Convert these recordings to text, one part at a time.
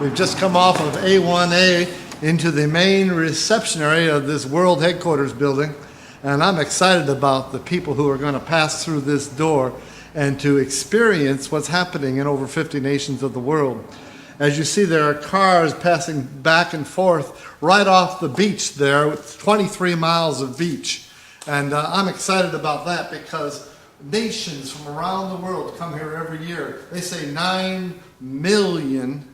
We've just come off of A1A into the main reception area of this World Headquarters building, and I'm excited about the people who are going to pass through this door and to experience what's happening in over 50 nations of the world. As you see, there are cars passing back and forth right off the beach there, with 23 miles of beach. And I'm excited about that because nations from around the world come here every year. They say 9 million.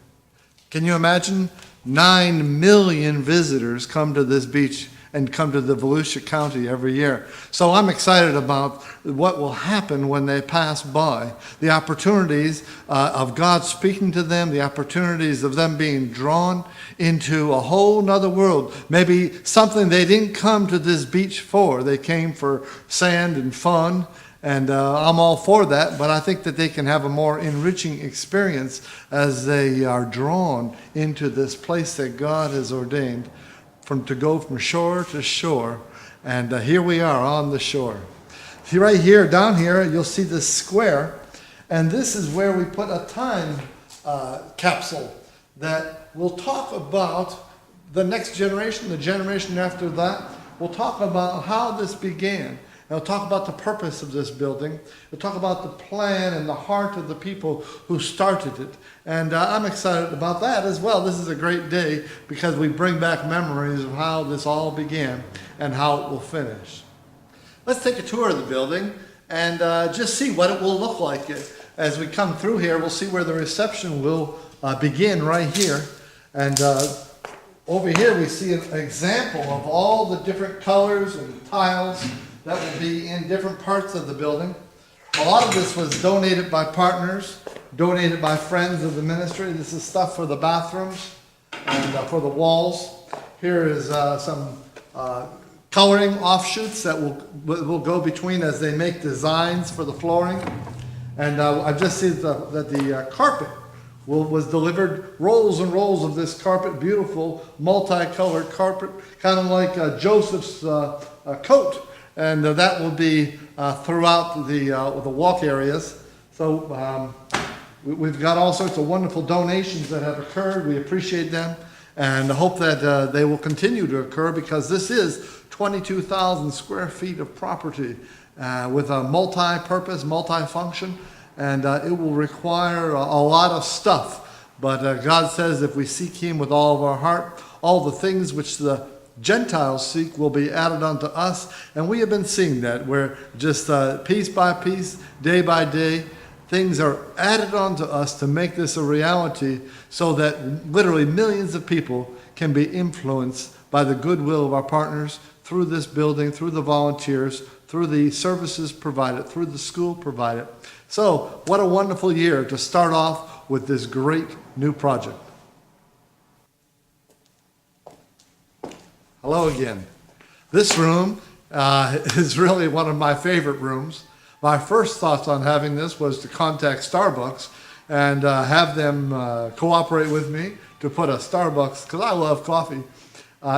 Can you imagine? 9 million visitors come to this beach and come to the Volusia County every year. So I'm excited about what will happen when they pass by. The opportunities of God speaking to them, the opportunities of them being drawn into a whole nother world. Maybe something they didn't come to this beach for. They came for sand and fun. And I'm all for that, but I think that they can have a more enriching experience as they are drawn into this place that God has ordained to go from shore to shore. And here we are on the shore. See, right here, down here, you'll see this square, and this is where we put a time capsule that will talk about the next generation, the generation after that. We'll talk about how this began. It'll talk about the purpose of this building. It'll talk about the plan and the heart of the people who started it. And I'm excited about that as well. This is a great day because we bring back memories of how this all began and how it will finish. Let's take a tour of the building and just see what it will look like. As we come through here, we'll see where the reception will begin right here. And over here we see an example of all the different colors and tiles that will be in different parts of the building. A lot of this was donated by partners, donated by friends of the ministry. This is stuff for the bathrooms and for the walls. Here is some coloring offshoots that will go between as they make designs for the flooring. And I've just seen that the carpet was delivered, rolls and rolls of this carpet, beautiful multicolored carpet, kind of like Joseph's coat. And that will be throughout the walk areas. So we've got all sorts of wonderful donations that have occurred. We appreciate them and hope that they will continue to occur because this is 22,000 square feet of property with a multi-purpose, multi-function, and it will require a lot of stuff. But God says if we seek Him with all of our heart, all the things which the Gentiles seek will be added unto us, and we have been seeing that where just piece by piece, day by day, things are added onto us to make this a reality so that literally millions of people can be influenced by the goodwill of our partners through this building, through the volunteers, through the services provided, through the school provided. So what a wonderful year to start off with this great new project. Hello again. This room is really one of my favorite rooms. My first thoughts on having this was to contact Starbucks and have them cooperate with me to put a Starbucks, because I love coffee,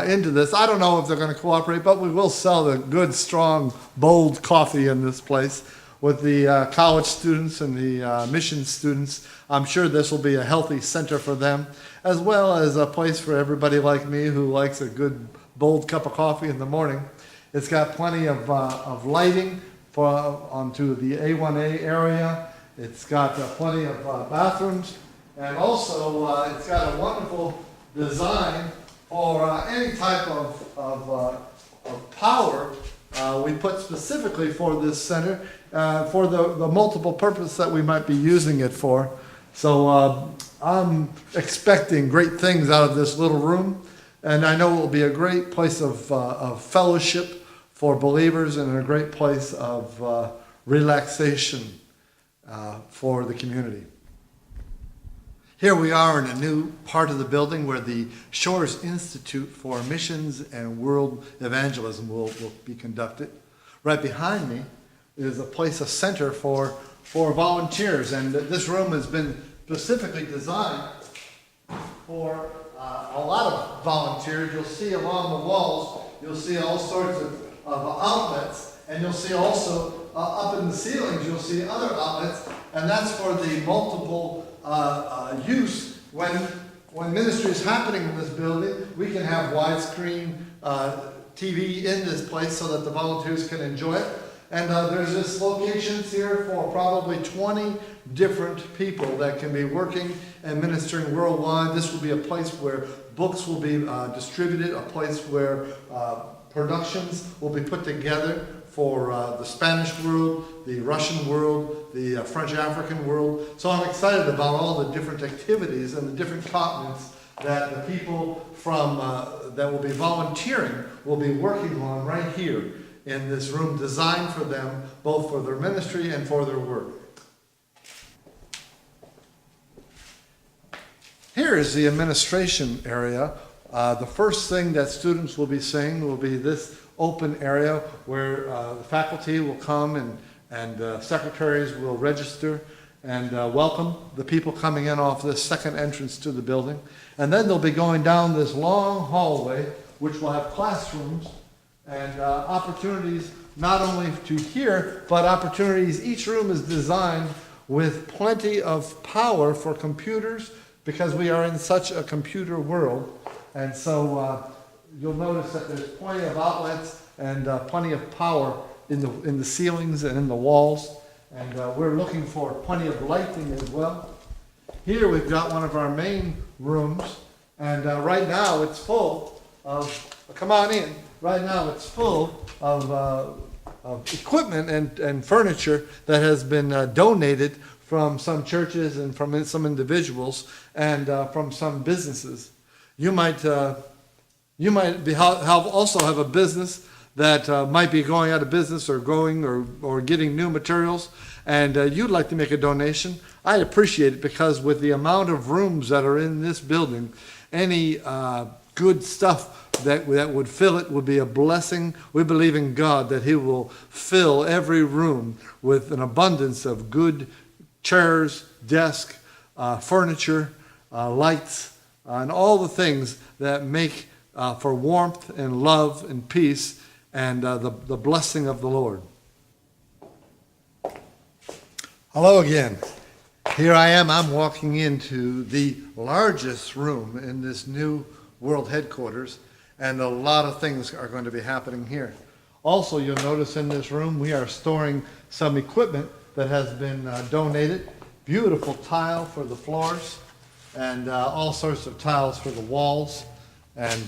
into this. I don't know if they're going to cooperate, but we will sell the good, strong, bold coffee in this place with the college students and the mission students. I'm sure this will be a healthy center for them, as well as a place for everybody like me who likes a good bold cup of coffee in the morning. It's got plenty of lighting onto the A1A area. It's got plenty of bathrooms, and also it's got a wonderful design for any type of power we put specifically for this center for the multiple purpose that we might be using it for. So I'm expecting great things out of this little room. And I know it will be a great place of fellowship for believers and a great place of relaxation for the community. Here we are in a new part of the building where the Shores Institute for Missions and World Evangelism will be conducted. Right behind me is a center for volunteers. And this room has been specifically designed for a lot of volunteers. You'll see along the walls, you'll see all sorts of outlets, and you'll see also up in the ceilings, you'll see other outlets, and that's for the multiple use when when ministry is happening in this building, we can have widescreen TV in this place so that the volunteers can enjoy it. And there's just locations here for probably 20 different people that can be working and ministering worldwide. This will be a place where books will be distributed, a place where productions will be put together for the Spanish world, the Russian world, the French African world. So I'm excited about all the different activities and the different continents that the people from that will be volunteering will be working on right here in this room designed for them, both for their ministry and for their work. Here is the administration area. The first thing that students will be seeing will be this open area where the faculty will come and secretaries will register and welcome the people coming in off this second entrance to the building. And then they'll be going down this long hallway, which will have classrooms and opportunities not only to hear, but opportunities. Each room is designed with plenty of power for computers because we are in such a computer world. And so you'll notice that there's plenty of outlets and plenty of power in the ceilings and in the walls. And we're looking for plenty of lighting as well. Here we've got one of our main rooms, and right now it's full of, come on in, right now it's full of equipment and furniture that has been donated from some churches and from some individuals and from some businesses. You might also have a business that might be going out of business or growing or getting new materials, and you'd like to make a donation. I appreciate it because with the amount of rooms that are in this building, any good stuff that would fill it would be a blessing. We believe in God that He will fill every room with an abundance of good chairs, desks, furniture, lights, and all the things that make for warmth and love and peace and the blessing of the Lord. Hello again. Here I am. I'm walking into the largest room in this new world headquarters, and a lot of things are going to be happening here. Also, you'll notice in this room we are storing some equipment that has been donated. Beautiful tile for the floors and all sorts of tiles for the walls. And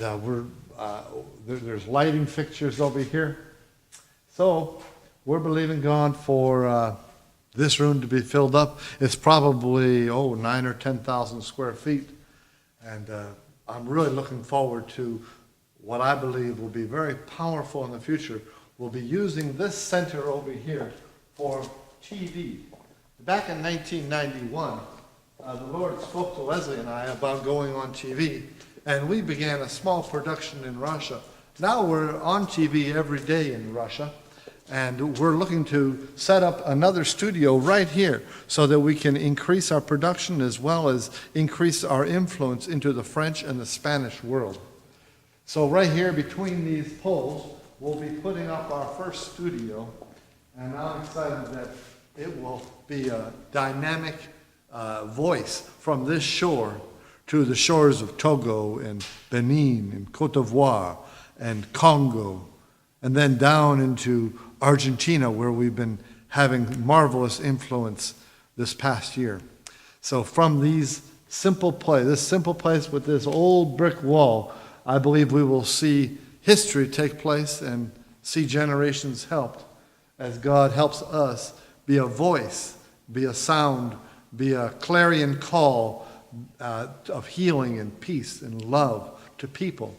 there's lighting fixtures over here. So we're believing God for this room to be filled up. It's probably 9,000 or 10,000 square feet. And I'm really looking forward to what I believe will be very powerful in the future. We'll be using this center over here for TV. Back in 1991, the Lord spoke to Leslie and I about going on TV, and we began a small production in Russia. Now we're on TV every day in Russia, and we're looking to set up another studio right here so that we can increase our production as well as increase our influence into the French and the Spanish world. So right here between these poles, we'll be putting up our first studio, and I'm excited that it will be a dynamic voice from this shore to the shores of Togo and Benin and Cote d'Ivoire and Congo, and then down into Argentina, where we've been having marvelous influence this past year. So from this simple place with this old brick wall, I believe we will see history take place and see generations helped as God helps us be a voice, be a sound, be a clarion call of healing and peace and love to people.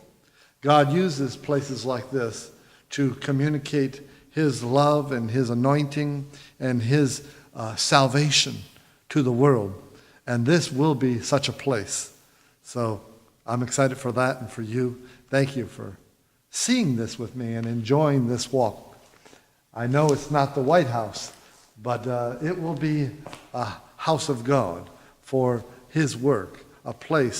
God uses places like this to communicate His love and His anointing and His salvation to the world. And this will be such a place. So I'm excited for that and for you. Thank you for seeing this with me and enjoying this walk. I know it's not the White House, but it will be a house of God for His work, a place